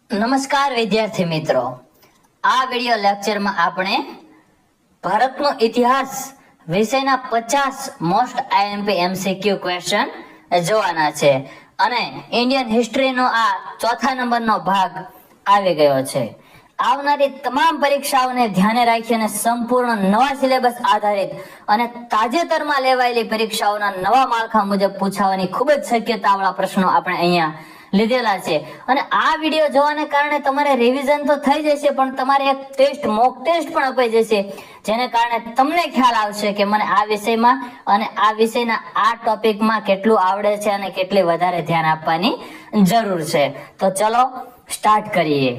નમસ્કાર વિદ્યાર્થી મિત્રો, આ વિડિયો લેક્ચરમાં આપણે ભારતનો ઇતિહાસ વિષયના 50 મોસ્ટ આઈએમપી એમસીક્યુ ક્વેશ્ચન જોવાના છે અને ઇન્ડિયન હિસ્ટ્રીનો આ ચોથા નંબરનો ભાગ આવી ગયો છે. આવનારી તમામ પરીક્ષાઓને ધ્યાને રાખીને સંપૂર્ણ નવા સિલેબસ આધારિત અને તાજેતરમાં લેવાયેલી પરીક્ષાઓના નવા માળખા મુજબ પૂછાવાની ખૂબ જ શક્યતાવાળા પ્રશ્નો આપણે અહીંયા લીધેલા છે. અને આ વિડિયો જોવાને કારણે તમારે રિવિઝન તો થઈ જશે, પણ તમારે એક ટેસ્ટ, મોક ટેસ્ટ પણ અપાઈ જશે, જેને કારણે તમને ખ્યાલ આવશે કે મને આ વિષયમાં અને આ વિષયના આ ટોપિકમાં કેટલું આવડે છે અને કેટલી વધારે ધ્યાન આપવાની જરૂર છે. તો ચલો સ્ટાર્ટ કરીએ.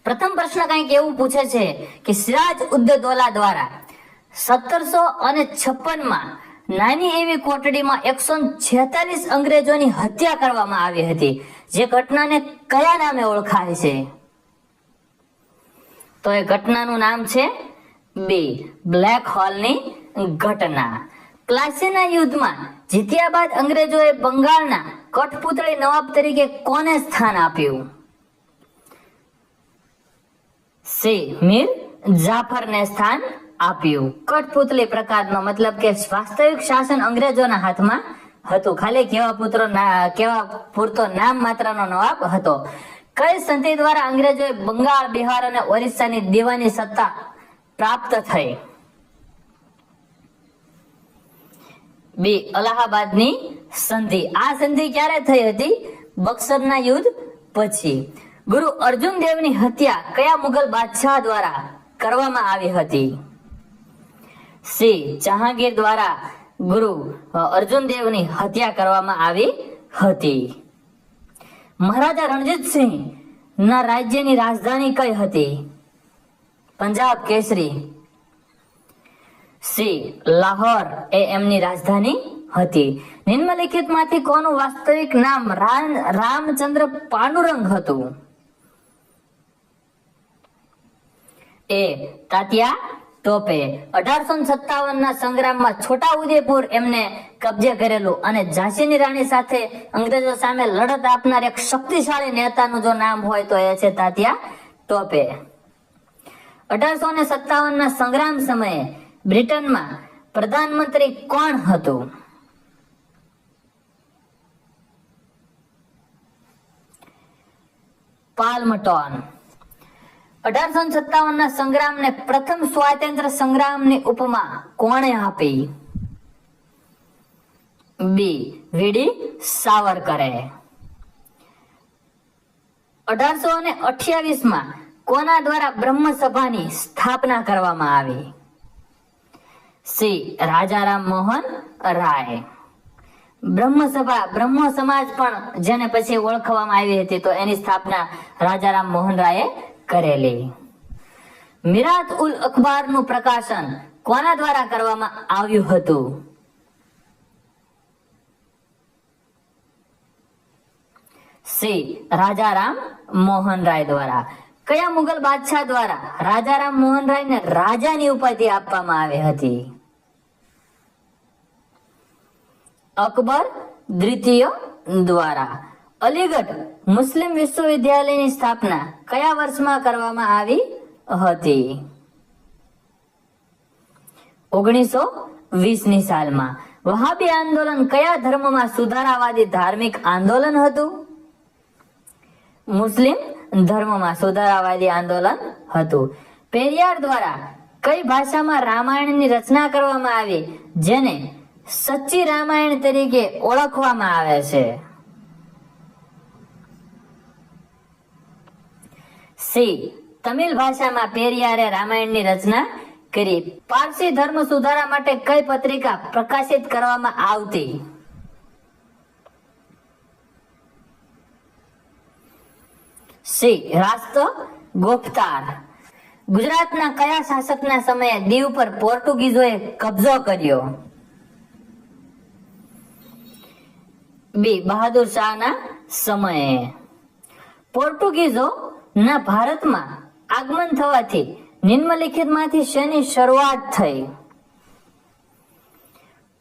પ્રથમ પ્રશ્ન કંઈક એવું પૂછે છે કે સિરાજ ઉદ દૌલા દ્વારા 1756 નાની એવી કોટડીમાં 146 અંગ્રેજોની હત્યા કરવામાં આવી હતી, જે ઘટનાને કયા નામે ઓળખાય છે? તો એ ઘટનાનું નામ છે બ્લેક હોલની ઘટના. પ્લાસીના યુદ્ધમાં જીત્યા બાદ અંગ્રેજોએ બંગાળના કઠપુતળી નવાબ તરીકે કોને સ્થાન આપ્યું? મીર જાફરને સ્થાન આપ્યું. કઠપુતળી પ્રકારનો મતલબ કે વાસ્તવિક શાસન અંગ્રેજોના હાથમાં હતું, ખાલી કેવા પૂરતો નામ માત્રનો નવાબ હતો. કઈ સંધિ દ્વારા અંગ્રેજોએ બંગાળ, બિહાર અને ઓરિસ્સાની દીવાની સત્તા પ્રાપ્ત થઈ? અલ્હાબાદની સંધિ. આ સંધિ ક્યારે થઈ હતી? બક્સરના યુદ્ધ પછી. ગુરુ અર્જુન દેવની હત્યા કયા મુગલ બાદશાહ દ્વારા કરવામાં આવી હતી? જહાંગીર દ્વારા ગુરુ અર્જુન દેવની હત્યા કરવામાં આવી હતી. મહારાજા રણજીત સિંહ ના રાજ્યની રાજધાની કઈ હતી? પંજાબ કેસરી. લાહોર એ એમની રાજધાની હતી. નિમ્નલિખિત માંથી કોનું વાસ્તવિક નામ રામચંદ્ર પાંડુરંગ હતું? તાત્યા ટોપે. 1857 ના સંગ્રામમાં છોટા ઉદેપુર એમને કબજે કરેલું અને ઝાંસીની રાણી સાથે અંગ્રેજો સામે લડત આપનાર એક શક્તિશાળી નેતાનું જો નામ હોય તો એ છે તાત્યા ટોપે. 1857 ના સંગ્રામ સમયે બ્રિટનમાં પ્રધાનમંત્રી કોણ હતું? પાલ્મટોન. 1857 ના સંગ્રામને પ્રથમ સ્વાતંત્ર્ય સંગ્રામની ઉપમા કોણે આપી? વીડી સાવરકરે. 1828 માં કોના દ્વારા બ્રહ્મ સભાની સ્થાપના કરવામાં આવી? રાજારામ મોહન રાય. બ્રહ્મ સભા, બ્રહ્મ સમાજ પણ જેને પછી ઓળખવામાં આવી હતી, તો એની સ્થાપના રાજારામ મોહન રાયે કરેલી. મિરાત ઉલ અખબારનું પ્રકાશન કોના દ્વારા કરવામાં આવ્યું હતું? રાજારામ મોહન રાય દ્વારા. કયા મુગલ બાદશાહ દ્વારા રાજારામ મોહન રાયને રાજાની ઉપાધિ આપવામાં આવી હતી? અકબર દ્વિતીય દ્વારા. અલીગઢ મુસ્લિમ વિશ્વવિદ્યાલયની સ્થાપના કયા વર્ષમાં કરવામાં આવી હતી? 1920 ની સાલમાં. વહાબી આંદોલન કયા ધર્મમાં સુધારાવાદી ધાર્મિક આંદોલન હતું? મુસ્લિમ ધર્મમાં સુધારાવાદી આંદોલન હતું. પેરિયાર દ્વારા કઈ ભાષામાં રામાયણની રચના કરવામાં આવી, જેને સચ્ચી રામાયણ તરીકે ઓળખવામાં આવે છે? તમિલ ભાષામાં પેરિયારે રામાયણની રચના કરી. પારસી ધર્મ સુધારા માટે કઈ પત્રિકા પ્રકાશિત કરવામાં આવતી? રાષ્ટ્ર ગોફતાર. ગુજરાતના કયા શાસકના સમયે દીવ પર પોર્ટુગીઝોએ કબજો કર્યો? બહાદુર શાહના સમયે. પોર્ટુગીઝો ના ભારતમાં આગમન થવાથી નિમ્નલિખિત માંથી શેની શરૂઆત થઈ?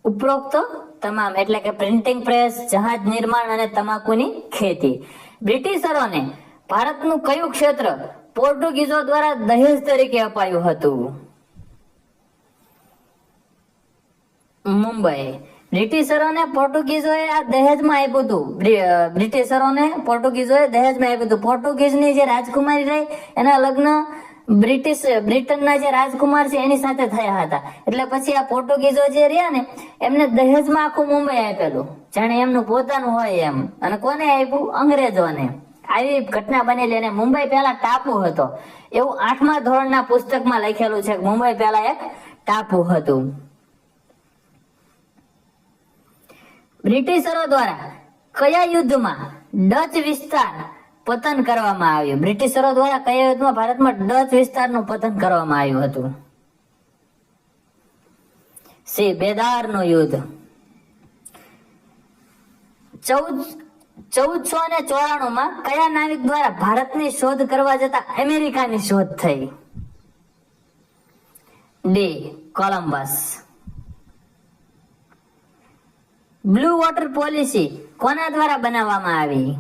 ઉપરોક્ત તમામ એટલે કે પ્રિન્ટિંગ પ્રેસ, જહાજ નિર્માણ અને તમાકુની ખેતી. બ્રિટિશરોને ભારતનું કયું ક્ષેત્ર પોર્ટુગીઝો દ્વારા દહેજ તરીકે અપાયું હતું? મુંબઈ. બ્રિટિશરોને પોર્ટુગીઝોએ આ દહેજમાં આપ્યું હતું. બ્રિટિશરોને પોર્ટુગીઝોએ દહેજમાં આપ્યું હતું. પોર્ટુગીઝની જે રાજકુમારી રહી એના લગ્ન બ્રિટનના જે રાજકુમાર છે એની સાથે થયા હતા. એટલે પછી આ પોર્ટુગીઝો જે રહ્યા ને એમને દહેજમાં આખું મુંબઈ આપેલું, જાણે એમનું પોતાનું હોય એમ. અને કોને આપ્યું? અંગ્રેજોને. આવી ઘટના બનેલી. અને મુંબઈ પહેલા ટાપુ હતો એવું 8મા ધોરણના પુસ્તકમાં લખેલું છે કે મુંબઈ પહેલા એક ટાપુ હતું. બ્રિટિશરો દ્વારા કયા યુદ્ધમાં ડચ વિસ્તાર પતન કરવામાં આવ્યું? બ્રિટિશરો દ્વારા કયા યુદ્ધમાં ભારતમાં ડચ વિસ્તારનું પતન કરવામાં આવ્યું હતું? સી. બેદારનું યુદ્ધ. 1494 માં કયા નાવિક દ્વારા ભારતની શોધ કરવા જતા અમેરિકાની શોધ થઈ? D. Columbus. Blue water policy કોના દ્વારા બનાવવામાં આવી?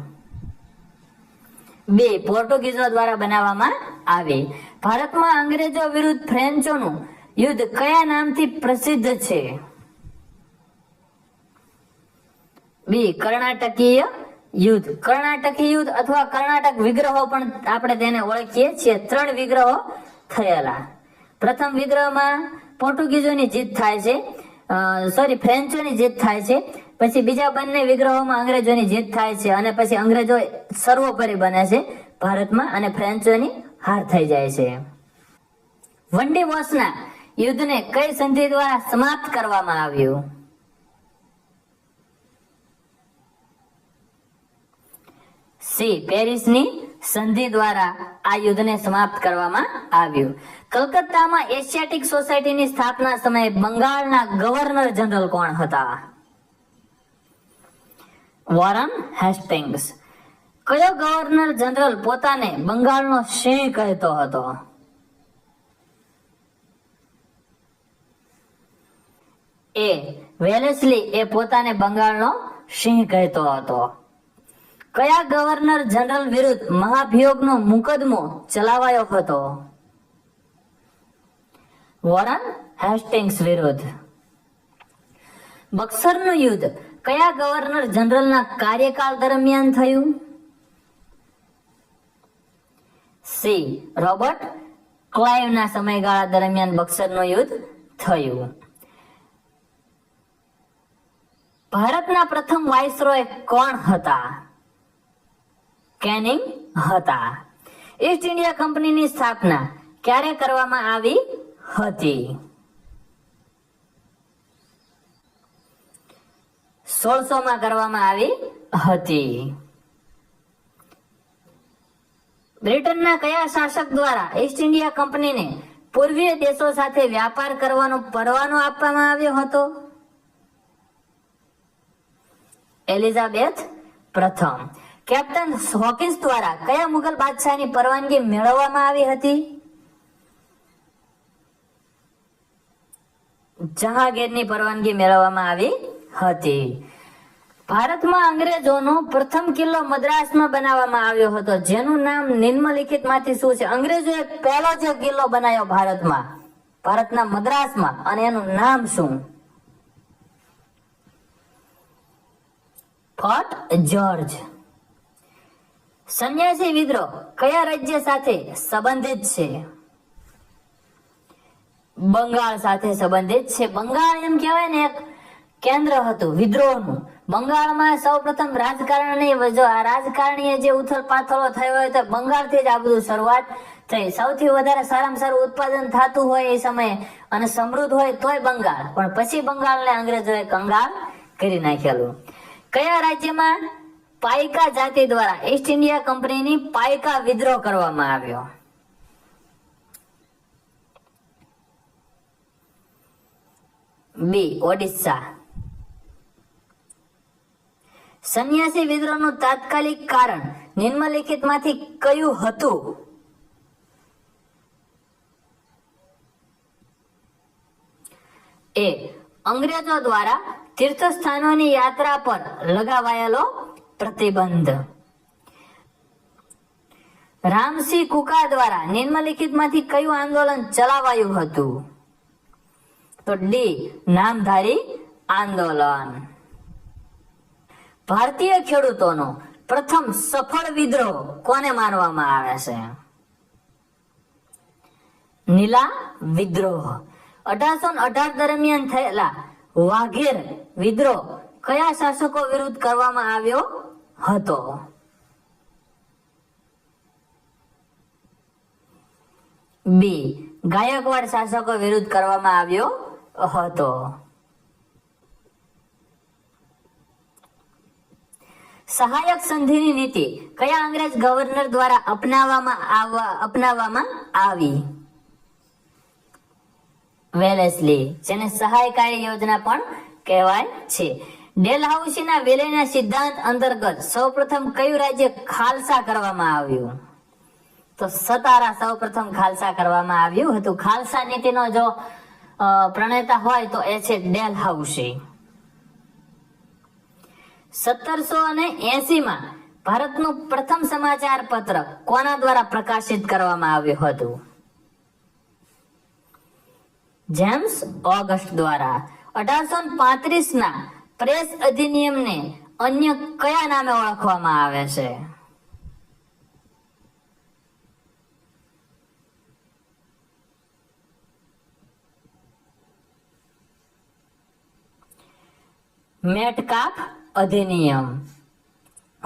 બે. પોર્ટુગીઝો દ્વારા બનાવવામાં આવી. ભારતમાં અંગ્રેજો વિરુદ્ધ ફ્રેન્ચોનું યુદ્ધ કયા નામથી પ્રસિદ્ધ છે? બી. કર્ણાટકીય યુદ્ધ. કર્ણાટકી યુદ્ધ અથવા કર્ણાટક વિગ્રહો પણ આપણે તેને ઓળખીએ છીએ. 3 વિગ્રહો થયેલા. પ્રથમ વિગ્રહમાં પોર્ટુગીઝોની જીત થાય છે, ફ્રેન્ચોની જીત થાય છે. પછી બીજા બંને વિગ્રહોમાં અંગ્રેજોની જીત થાય છે અને પછી અંગ્રેજો સર્વોપરી બને છે ભારતમાં અને ફ્રેન્ચોની હાર થઈ જાય છે. વંડીવોસના યુદ્ધને કઈ સંધિ દ્વારા સમાપ્ત કરવામાં આવ્યું? સી. પેરિસની સંધિ દ્વારા આ યુદ્ધને સમાપ્ત કરવામાં આવ્યું. કલકત્તામાં એશિયાટિક સોસાયટીની સ્થાપના સમયે બંગાળના ગવર્નર જનરલ કોણ હતા? Warren Hastings. કયો ગવર્નર જનરલ પોતાને બંગાળનો સિંહ કહેતો હતો? એ. વેલેસ્લી એ પોતાને બંગાળનો સિંહ કહેતો હતો. કયા ગવર્નર જનરલ વિરુદ્ધ મહાભિયોગનો મુકદમો ચલાવાયો હતો? વોરન હેસ્ટિંગ્સ વિરુદ્ધ. બક્સરનું યુદ્ધ કયા ગવર્નર જનરલના કાર્યકાળ દરમિયાન થયું? સી. રોબર્ટ ક્લાઇવના સમયગાળા દરમિયાન બક્સરનું યુદ્ધ થયું. ભારતના પ્રથમ વાઇસરોય કોણ હતા? કેનિંગ હતા. ઈસ્ટ ઇન્ડિયા કંપનીની સ્થાપના ક્યારે કરવામાં આવી હતી? 1600 માં કરવામાં આવી હતી. બ્રિટનના કયા શાસક દ્વારા ઈસ્ટ ઇન્ડિયા કંપનીને પૂર્વીય દેશો સાથે વ્યાપાર કરવાનો પરવાનો આપવામાં આવ્યો હતો? એલિઝાબેથ પ્રથમ. કેપ્ટન હોકિન્સ દ્વારા કયા મુગલ બાદશાહની પરવાનગી મેળવવામાં આવી હતી? જહાંગીરની પરવાનગી મેળવવામાં આવી હતી. ભારતમાં અંગ્રેજોનો પ્રથમ કિલ્લો મદ્રાસમાં બનાવવામાં આવ્યો હતો, જેનું નામ નિમ્નલિખિત માંથી શું છે? અંગ્રેજોએ પહેલો જે કિલ્લો બનાવ્યો ભારતના મદ્રાસમાં, અને એનું નામ શું? Fort George. સંન્યાસી વિદ્રોહ કયા રાજ્ય સાથે સંબંધિત છે? બંગાળ સાથે સંબંધિત છે. બંગાળ એમ કહેવાય ને એક કેન્દ્ર હતું વિદ્રોહનું. બંગાળમાં સૌપ્રથમ રાજકારણીએ જે ઉથલ પાથલો થયો હોય તો બંગાળથી જ આ બધું શરૂઆત થઈ. સૌથી વધારે સારામાં સારું ઉત્પાદન થતું હોય એ સમયે અને સમૃદ્ધ હોય તોય બંગાળ, પણ પછી બંગાળને અંગ્રેજોએ કંગાળ કરી નાખેલું. કયા રાજ્યમાં પાઇકા જાતિ દ્વારા ઈસ્ટ ઇન્ડિયા કંપનીની પાઇકા વિદ્રોહ કરવામાં આવ્યો? બી. ઓડિશા. સંન્યાસી વિદ્રોહનું તાત્કાલિક કારણ નિમ્નલિખિત માંથી કયું હતું? એ. અંગ્રેજો દ્વારા તીર્થસ્થાનોની યાત્રા પર લગાવાયેલો પ્રતિબંધ. રામસિંહ કુકા દ્વારા નિમ્નલિખિત માંથી કયું આંદોલન ચલાવાયું હતું? તો ડી નામધારી આંદોલન. ભારતીય ખેડૂતોનો પ્રથમ સફળ વિદ્રોહ કોને માનવામાં આવે છે? નીલા વિદ્રોહ. 1818 દરમિયાન થયેલા વાઘેર વિદ્રોહ કયા શાસકો વિરુદ્ધ કરવામાં આવ્યો હતો? બી ગાયકવાડ શાસકો વિરુદ્ધ કરવામાં આવ્યો હતો. સહાયક સંધિની નીતિ કયા અંગ્રેજ ગવર્નર દ્વારા અપનાવવામાં આવી? વેલેસ્લી, જેને સહાયકારી યોજના પણ કહેવાય છે. ડેલહાઉસીના વિલયના સિદ્ધાંત અંતર્ગત સૌપ્રથમ કયું રાજ્ય ખાલસા કરવામાં આવ્યું? તો સતારા સૌપ્રથમ ખાલસા કરવામાં આવ્યું હતું. ખાલસા નીતિનો જો પ્રણેતા હોય તો એ છે ડેલહાઉસી. 1780 માં ભારતનું પ્રથમ સમાચાર પત્ર કોના દ્વારા પ્રકાશિત કરવામાં આવ્યું હતું? જેમ્સ ઓગસ્ટ દ્વારા. 1835 ના પ્રેસ અધિનિયમને અન્ય કયા નામે ઓળખવામાં આવે છે? મેટકાફ અધિનિયમ.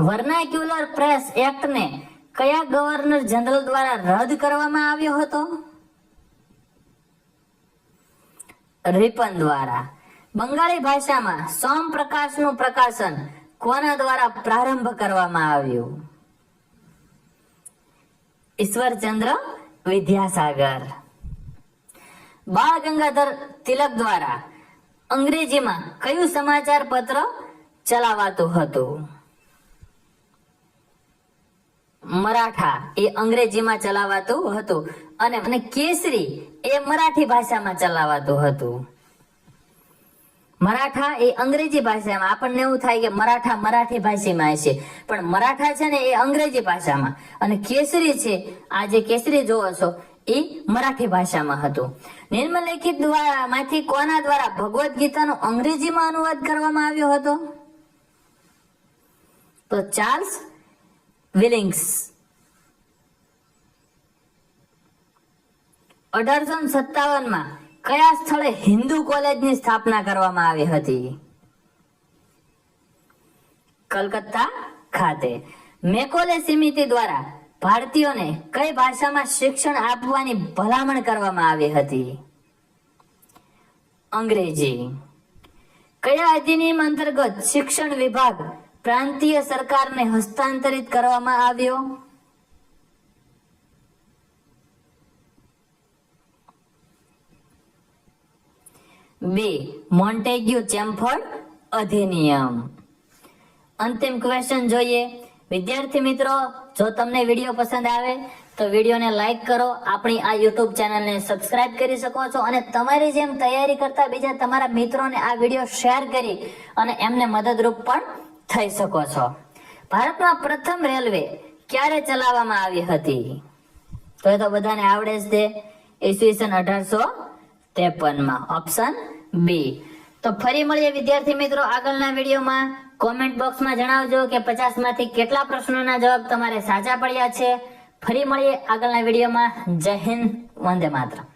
વર્નાક્યુલર પ્રેસ એક્ટને કયા ગવર્નર જનરલ દ્વારા રદ કરવામાં આવ્યો હતો? રિપન દ્વારા. બંગાળી ભાષામાં સોમપ્રકાશનું પ્રકાશન કોના દ્વારા પ્રારંભ કરવામાં આવ્યું? ઈશ્વરચંદ્ર વિદ્યાસાગર. બાળ ગંગાધર તિલક દ્વારા અંગ્રેજીમાં કયું સમાચાર પત્ર ચલાવાતું હતું? મરાઠા એ અંગ્રેજીમાં ચલાવાતું હતું અને કેસરી એ મરાઠી ભાષામાં ચલાવાતું હતું. મરાઠા એ અંગ્રેજી ભાષામાં, આપણને એવું થાય કે મરાઠા મરાઠી ભાષામાં હશે, પણ મરાઠા છે ને એ અંગ્રેજી ભાષામાં, અને કેસરી છે, આ જે કેસરી જોવો છો એ મરાઠી ભાષામાં હતું. નિમ્નલિખિત માંથી કોના દ્વારા ભગવદ્ ગીતાનો અંગ્રેજીમાં અનુવાદ કરવામાં આવ્યો હતો? તો ચાર્લ્સ વિલિંગ્સ. 1857 માં કયા સ્થળે હિન્દુ કોલેજની સ્થાપના કરવામાં આવી હતી? કલકત્તા ખાતે. મેકોલે સમિતિ દ્વારા ભારતીયોને કઈ ભાષામાં શિક્ષણ આપવાની ભલામણ કરવામાં આવી હતી? અંગ્રેજી. કયા અધિનિયમ અંતર્ગત શિક્ષણ વિભાગ પ્રાંતીય સરકારને હસ્તાંતરિત કરવામાં આવ્યો? બે મોન્ટેગ્યુ ચેમ્ફર્ડ અધિનિયમ. અંતિમ ક્વેશ્ચન જોઈએ. વિદ્યાર્થી મિત્રો, જો તમને વિડીયો પસંદ આવે તો વિડીયોને લાઈક કરો, આપણી આ યુટ્યુબ ચેનલને સબસ્ક્રાઇબ કરી શકો છો, અને તમારી જેમ તૈયારી કરતા બીજા તમારા મિત્રોને આ વિડીયો શેર કરી અને એમને મદદરૂપ પણ થઈ શકો છો. ભારતમાં પ્રથમ રેલવે ક્યારે ચલાવવામાં આવી હતી? તો એ તો બધાને આવડે જ છે, ઈસવીસન 1853 માં. Option B. તો ફરી મળીએ વિદ્યાર્થી મિત્રો આગળના વિડીયોમાં. કોમેન્ટ બોક્સમાં જણાવજો કે 50 માંથી કેટલા પ્રશ્નોના જવાબ તમારે સાચા પડ્યા છે. ફરી મળીએ આગળના વિડીયોમાં. જય હિન્દ, વંદે માતરમ.